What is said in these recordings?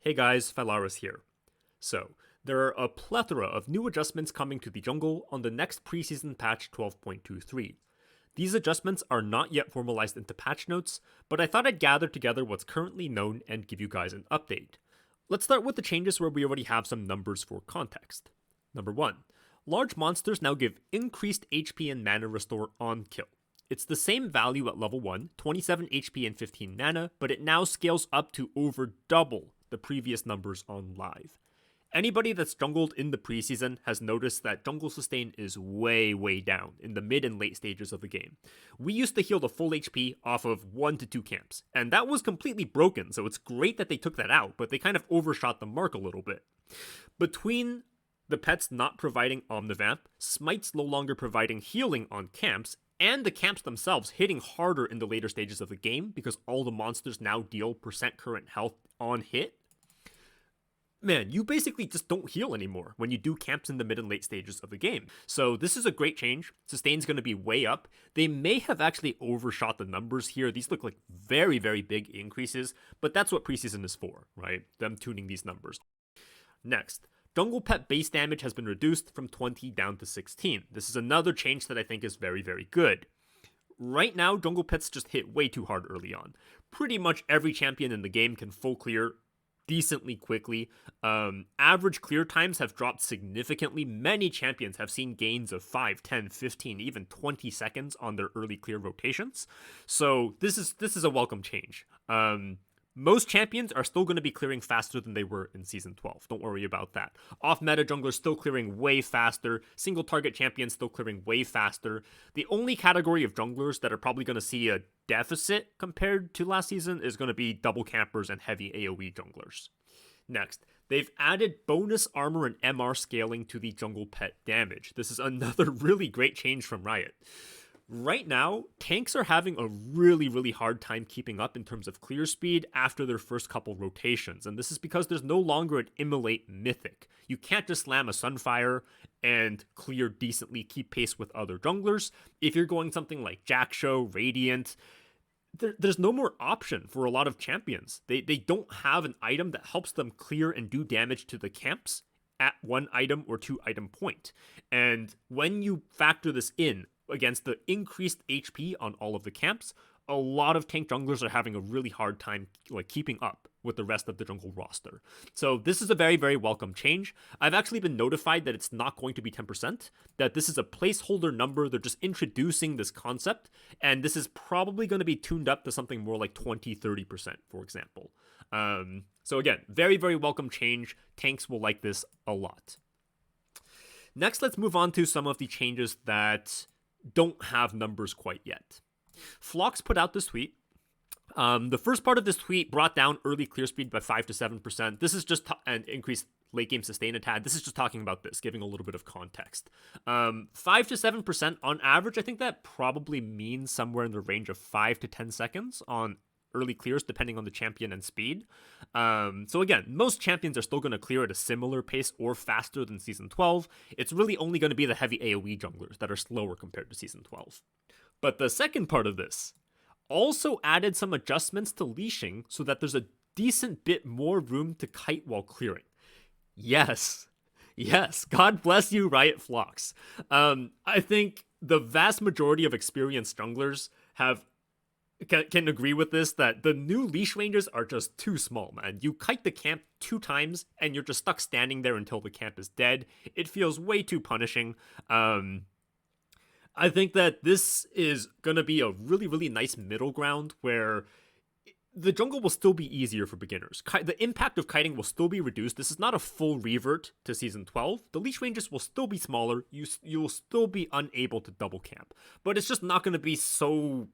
Hey guys, Phalaris here. So, there are a plethora of new adjustments coming to the jungle on the next preseason patch 12.23. These adjustments are not yet formalized into patch notes, but I thought I'd gather together what's currently known and give you guys an update. Let's start with the changes where we already have some numbers for context. Number 1. Large monsters now give increased HP and mana restore on kill. It's the same value at level 1, 27 HP and 15 mana, but it now scales up to over double the previous numbers on live. Anybody that's jungled in the preseason has noticed that jungle sustain is way down in the mid and late stages of the game. We used to heal the full HP off of 1 to 2 camps, and that was completely broken, so it's great that they took that out, but they kind of overshot the mark a little bit. Between the pets not providing Omnivamp, Smite's no longer providing healing on camps, and the camps themselves hitting harder in the later stages of the game because all the monsters now deal percent current health on hit, man, you basically just don't heal anymore when you do camps in the mid and late stages of the game. So this is a great change. Sustain's going to be way up. They may have actually overshot the numbers here. These look like very big increases, but that's what preseason is for, right? Them tuning these numbers. Next, jungle pet base damage has been reduced from 20 down to 16. This is another change that I think is very good. Right now, jungle pets just hit way too hard early on. Pretty much every champion in the game can full clear decently quickly. Average clear times have dropped significantly. Many champions have seen gains of 5, 10, 15, even 20 seconds on their early clear rotations. So this is a welcome change. Most champions are still going to be clearing faster than they were in Season 12. Don't worry about that. Off-meta junglers still clearing way faster. Single-target champions still clearing way faster. The only category of junglers that are probably going to see a deficit compared to last season is going to be double campers and heavy AoE junglers. Next, they've added bonus armor and MR scaling to the jungle pet damage. This is another really great change from Riot. Right now, tanks are having a really hard time keeping up in terms of clear speed after their first couple rotations, and this is because there's no longer an immolate mythic. You can't just slam a Sunfire and clear decently, keep pace with other junglers. If you're going something like Jackshow, Radiant, there's no more option for a lot of champions. They don't have an item that helps them clear and do damage to the camps at 1 item or 2 item point. And when you factor this in against the increased HP on all of the camps, a lot of tank junglers are having a really hard time keeping up with the rest of the jungle roster. So this is a very welcome change. I've actually been notified that it's not going to be 10%, that this is a placeholder number. They're just introducing this concept, and this is probably going to be tuned up to something more like 20-30%, for example. So again, very welcome change. Tanks will like this a lot. Next, let's move on to some of the changes that don't have numbers quite yet. Phlox put out this tweet. The first part of this tweet brought down early clear speed by 5 to 7%. This is just an increased late game sustain attack. This is just talking about this, giving a little bit of context. 5 to 7% on average. I think that probably means somewhere in the range of 5 to 10 seconds on early clears, depending on the champion and speed. So again, most champions are still going to clear at a similar pace or faster than Season 12. It's really only going to be the heavy AoE junglers that are slower compared to Season 12. But the second part of this also added some adjustments to leashing so that there's a decent bit more room to kite while clearing. Yes, God bless you, Riot Phlox. I think the vast majority of experienced junglers can agree with this, that the new Leash Ranges are just too small, man. You kite the camp 2 times, and you're just stuck standing there until the camp is dead. It feels way too punishing. I think that this is going to be a really nice middle ground where the jungle will still be easier for beginners. The impact of kiting will still be reduced. This is not a full revert to Season 12. The Leash Ranges will still be smaller. You'll still be unable to double camp. But it's just not going to be so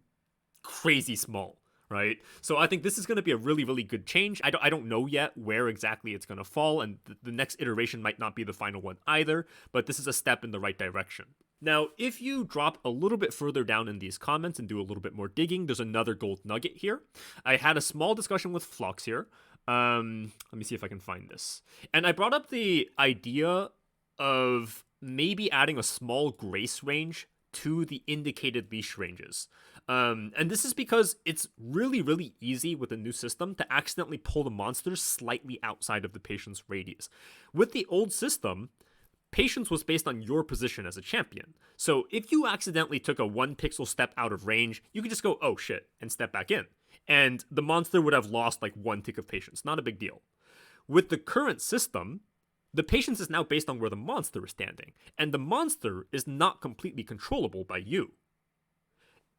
crazy small, right? So I think this is going to be a really good change. I don't know yet where exactly it's going to fall, and the next iteration might not be the final one either, but this is a step in the right direction. Now, if you drop a little bit further down in these comments and do a little bit more digging, there's another gold nugget here. I had a small discussion with Phlox here. Let me see if I can find this. And I brought up the idea of maybe adding a small grace range to the indicated leash ranges. And this is because it's really, really easy with the new system to accidentally pull the monsters slightly outside of the patient's radius. With the old system, patience was based on your position as a champion. So if you accidentally took a 1 pixel step out of range, you could just go, oh shit, and step back in. And the monster would have lost like 1 tick of patience. Not a big deal. With the current system, the patience is now based on where the monster is standing, and the monster is not completely controllable by you.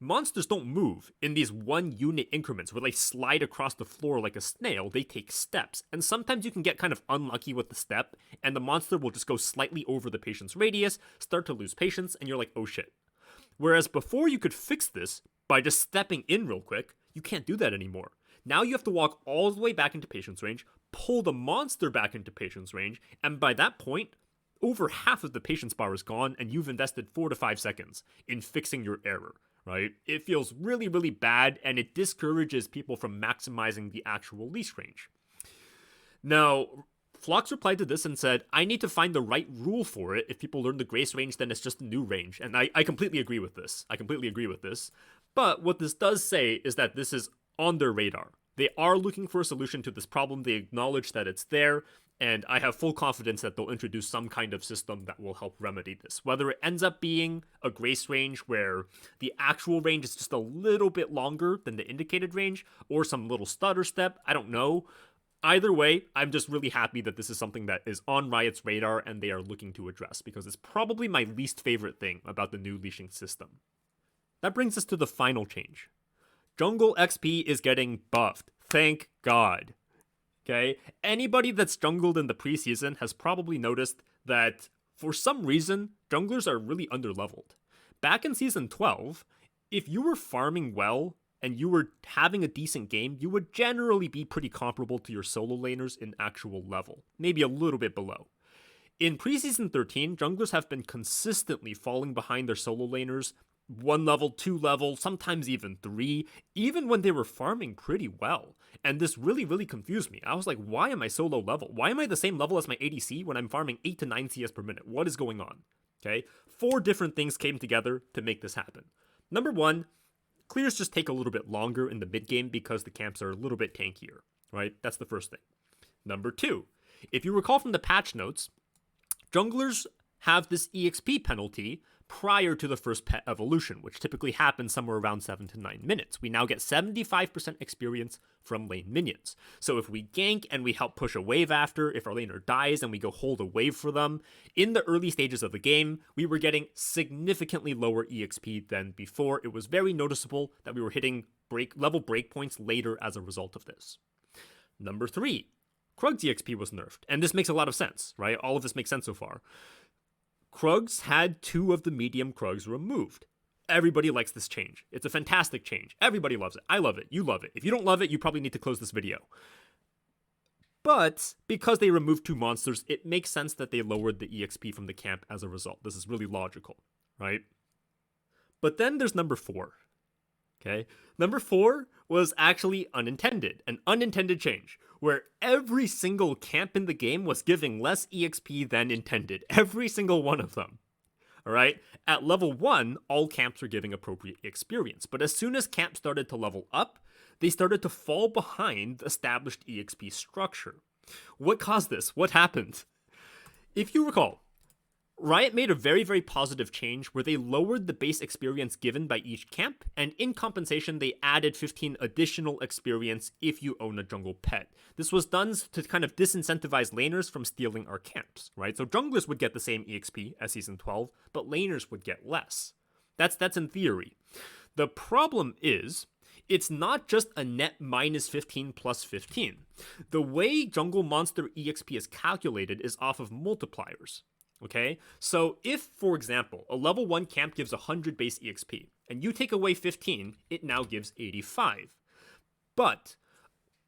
Monsters don't move in these 1 unit increments where they slide across the floor like a snail. They take steps, and sometimes you can get kind of unlucky with the step, and the monster will just go slightly over the patient's radius, start to lose patience, and you're like, oh shit. Whereas before you could fix this by just stepping in real quick, you can't do that anymore. Now you have to walk all the way back into patience range, pull the monster back into patience range, and by that point, over half of the patience bar is gone, and you've invested 4 to 5 seconds in fixing your error, right? It feels really, really bad, and it discourages people from maximizing the actual leash range. Now, Phlox replied to this and said, I need to find the right rule for it. If people learn the grace range, then it's just a new range. And I completely agree with this. But what this does say is that this is on their radar. They are looking for a solution to this problem. They acknowledge that it's there, and I have full confidence that they'll introduce some kind of system that will help remedy this. Whether it ends up being a grace range where the actual range is just a little bit longer than the indicated range, or some little stutter step, I don't know. Either way, I'm just really happy that this is something that is on Riot's radar and they are looking to address, because it's probably my least favorite thing about the new leashing system. That brings us to the final change. Jungle XP is getting buffed. Thank God. Okay? Anybody that's jungled in the preseason has probably noticed that for some reason, junglers are really underleveled. Back in Season 12, if you were farming well and you were having a decent game, you would generally be pretty comparable to your solo laners in actual level, maybe a little bit below. In Preseason 13, junglers have been consistently falling behind their solo laners 1 level, 2 level, sometimes even 3, even when they were farming pretty well. And this really, really confused me. I was like, why am I so low level? Why am I the same level as my ADC when I'm farming 8 to 9 CS per minute? What is going on? Okay, 4 different things came together to make this happen. Number 1, clears just take a little bit longer in the mid game because the camps are a little bit tankier, right? That's the first thing. Number 2, if you recall from the patch notes, junglers have this EXP penalty prior to the first pet evolution, which typically happens somewhere around 7 to 9 minutes. We now get 75% experience from lane minions. So if we gank and we help push a wave after, if our laner dies and we go hold a wave for them, in the early stages of the game, we were getting significantly lower EXP than before. It was very noticeable that we were hitting level breakpoints later as a result of this. Number 3, Krug's EXP was nerfed, and this makes a lot of sense, right? All of this makes sense so far. Krugs had 2 of the medium Krugs removed. Everybody likes this change. It's a fantastic change. Everybody loves it. I love it. You love it. If you don't love it, you probably need to close this video. But because they removed 2 monsters, it makes sense that they lowered the EXP from the camp as a result. This is really logical, right? But then there's number 4. Okay? Number 4 was actually unintended, an unintended change, where every single camp in the game was giving less EXP than intended. Every single one of them. Alright? At level 1, all camps were giving appropriate experience, but as soon as camps started to level up, they started to fall behind the established EXP structure. What caused this? What happened? If you recall, Riot made a very, very positive change where they lowered the base experience given by each camp, and in compensation, they added 15 additional experience if you own a jungle pet. This was done to kind of disincentivize laners from stealing our camps, right? So junglers would get the same EXP as Season 12, but laners would get less. That's in theory. The problem is, it's not just a net minus 15 plus 15. The way jungle monster EXP is calculated is off of multipliers. Okay, so if, for example, a level 1 camp gives 100 base EXP, and you take away 15, it now gives 85. But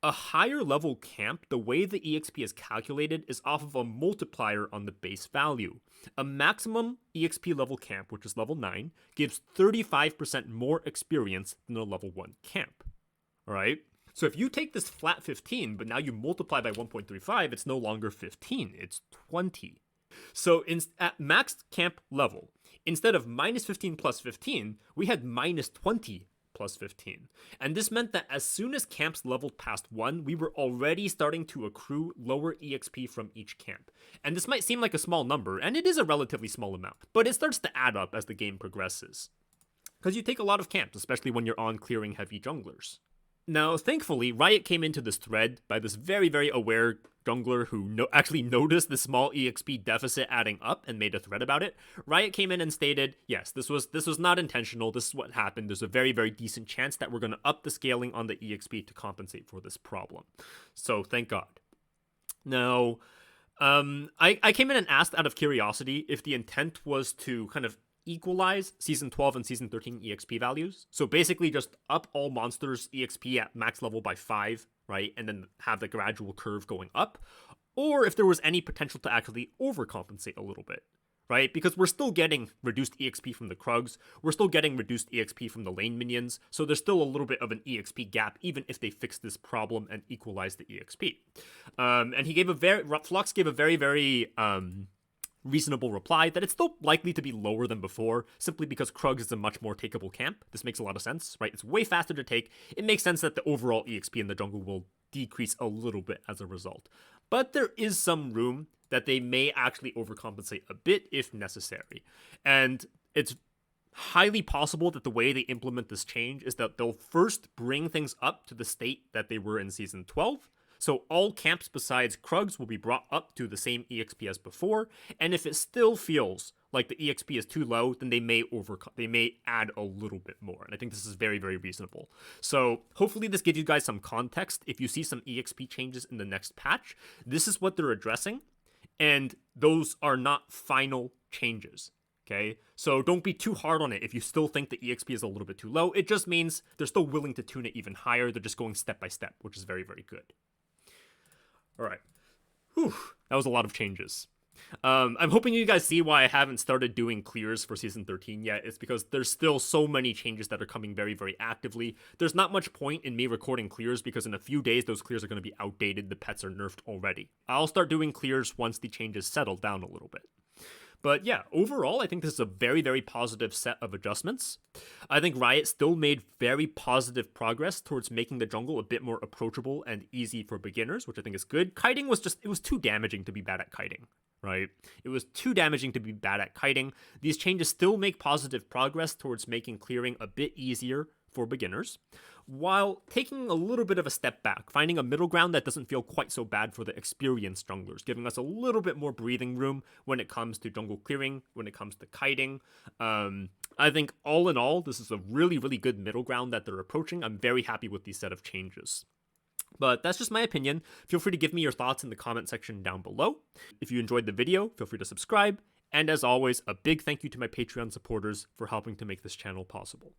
a higher level camp, the way the EXP is calculated is off of a multiplier on the base value. A maximum EXP level camp, which is level 9, gives 35% more experience than a level 1 camp. Alright? So if you take this flat 15, but now you multiply by 1.35, it's no longer 15, it's 20. So at max camp level, Instead of minus 15 plus 15, we had minus 20 plus 15. And this meant that as soon as camps leveled past 1, we were already starting to accrue lower EXP from each camp. And this might seem like a small number, and it is a relatively small amount, but it starts to add up as the game progresses. Because you take a lot of camps, especially when you're on clearing heavy junglers. Now, thankfully, Riot came into this thread by this very, very aware jungler who actually noticed the small EXP deficit adding up and made a thread about it. Riot came in and stated, yes, this was not intentional, this is what happened, there's a very, very decent chance that we're going to up the scaling on the EXP to compensate for this problem. So, thank God. Now, I came in and asked out of curiosity if the intent was to kind of equalize Season 12 and Season 13 EXP values. So basically just up all monsters' EXP at max level by 5, right? And then have the gradual curve going up. Or if there was any potential to actually overcompensate a little bit, right? Because we're still getting reduced EXP from the Krugs. We're still getting reduced EXP from the lane minions. So there's still a little bit of an EXP gap, even if they fix this problem and equalize the EXP. And he gave Flux gave a very, very reasonable reply that it's still likely to be lower than before, simply because Krug is a much more takeable camp. This makes a lot of sense, right? It's way faster to take. It makes sense that the overall EXP in the jungle will decrease a little bit as a result. But there is some room that they may actually overcompensate a bit if necessary. And it's highly possible that the way they implement this change is that they'll first bring things up to the state that they were in Season 12, so all camps besides Krugs will be brought up to the same EXP as before, and if it still feels like the EXP is too low, then they may add a little bit more, and I think this is very, very reasonable. So hopefully this gives you guys some context. If you see some EXP changes in the next patch, this is what they're addressing, and those are not final changes. Okay, so don't be too hard on it if you still think the EXP is a little bit too low. It just means they're still willing to tune it even higher. They're just going step by step, which is very, very good. All right. Whew, that was a lot of changes. I'm hoping you guys see why I haven't started doing clears for Season 13 yet. It's because there's still so many changes that are coming very, very actively. There's not much point in me recording clears because in a few days, those clears are going to be outdated. The pets are nerfed already. I'll start doing clears once the changes settle down a little bit. But yeah, overall, I think this is a very, very positive set of adjustments. I think Riot still made very positive progress towards making the jungle a bit more approachable and easy for beginners, which I think is good. Kiting was it was too damaging to be bad at kiting, right? It was too damaging to be bad at kiting. These changes still make positive progress towards making clearing a bit easier for beginners, while taking a little bit of a step back, finding a middle ground that doesn't feel quite so bad for the experienced junglers, giving us a little bit more breathing room when it comes to jungle clearing, when it comes to kiting. I think all in all, this is a really, really good middle ground that they're approaching. I'm very happy with these set of changes. But that's just my opinion. Feel free to give me your thoughts in the comment section down below. If you enjoyed the video, feel free to subscribe. And as always, a big thank you to my Patreon supporters for helping to make this channel possible.